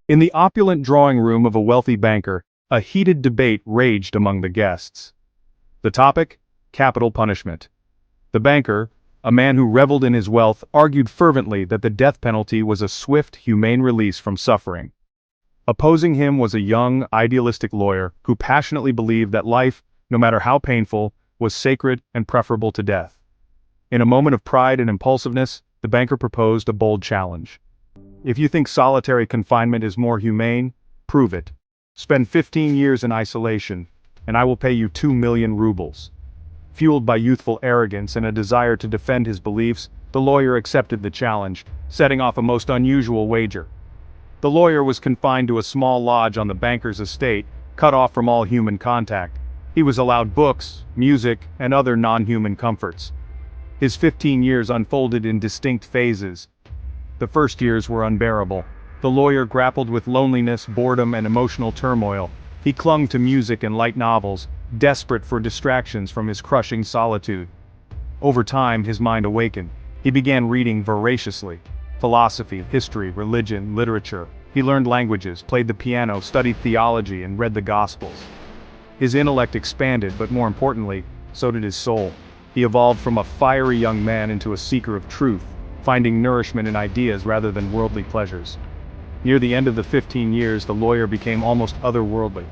In the opulent drawing room of a wealthy banker, a heated debate raged among the guests. The topic? Capital punishment. The banker, a man who reveled in his wealth, argued fervently that the death penalty was a swift, humane release from suffering. Opposing him was a young, idealistic lawyer who passionately believed that life, no matter how painful, was sacred and preferable to death. In a moment of pride and impulsiveness, the banker proposed a bold challenge. If you think solitary confinement is more humane, prove it. Spend 15 years in isolation, and I will pay you 2 million rubles. Fueled by youthful arrogance and a desire to defend his beliefs, the lawyer accepted the challenge, setting off a most unusual wager. The lawyer was confined to a small lodge on the banker's estate, cut off from all human contact. He was allowed books, music, and other non-human comforts. His 15 years unfolded in distinct phases. The first years were unbearable. The lawyer grappled with loneliness, boredom, and emotional turmoil. He clung to music and light novels, desperate for distractions from his crushing solitude. Over time, his mind awakened. He began reading voraciously. Philosophy, history, religion, literature. He learned languages, played the piano, studied theology, and read the Gospels. His intellect expanded, but more importantly, so did his soul. He evolved from a fiery young man into a seeker of truth, finding nourishment in ideas rather than worldly pleasures. Near the end of the 15 years, the lawyer became almost otherworldly.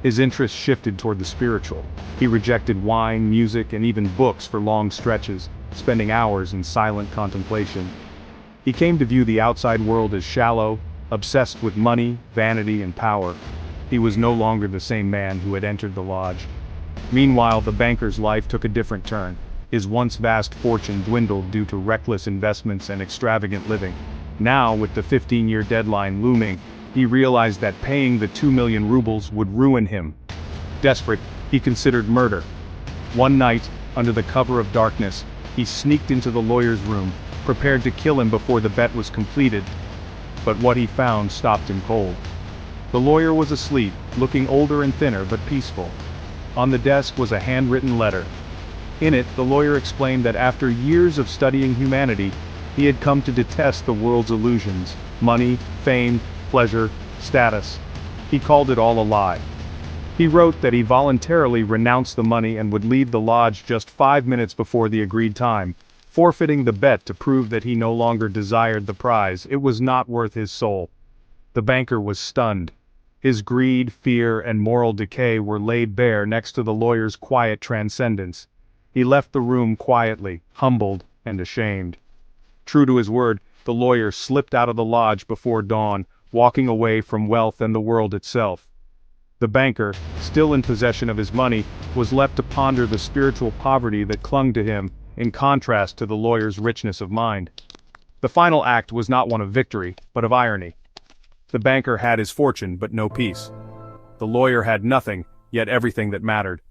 His interests shifted toward the spiritual. He rejected wine, music, and even books for long stretches, spending hours in silent contemplation. He came to view the outside world as shallow, obsessed with money, vanity, and power. He was no longer the same man who had entered the lodge. Meanwhile, the banker's life took a different turn. His once vast fortune dwindled due to reckless investments and extravagant living. Now, with the 15-year deadline looming, he realized that paying the 2 million rubles would ruin him. Desperate, he considered murder. One night, under the cover of darkness, he sneaked into the lawyer's room, prepared to kill him before the bet was completed. But what he found stopped him cold. The lawyer was asleep, looking older and thinner but peaceful. On the desk was a handwritten letter. In it, the lawyer explained that after years of studying humanity, he had come to detest the world's illusions: money, fame, pleasure, status. He called it all a lie. He wrote that he voluntarily renounced the money and would leave the lodge just 5 minutes before the agreed time, forfeiting the bet to prove that he no longer desired the prize. It was not worth his soul. The banker was stunned. His greed, fear, and moral decay were laid bare next to the lawyer's quiet transcendence. He left the room quietly, humbled and ashamed. True to his word, the lawyer slipped out of the lodge before dawn, walking away from wealth and the world itself. The banker, still in possession of his money, was left to ponder the spiritual poverty that clung to him, in contrast to the lawyer's richness of mind. The final act was not one of victory, but of irony. The banker had his fortune but no peace. The lawyer had nothing, yet everything that mattered.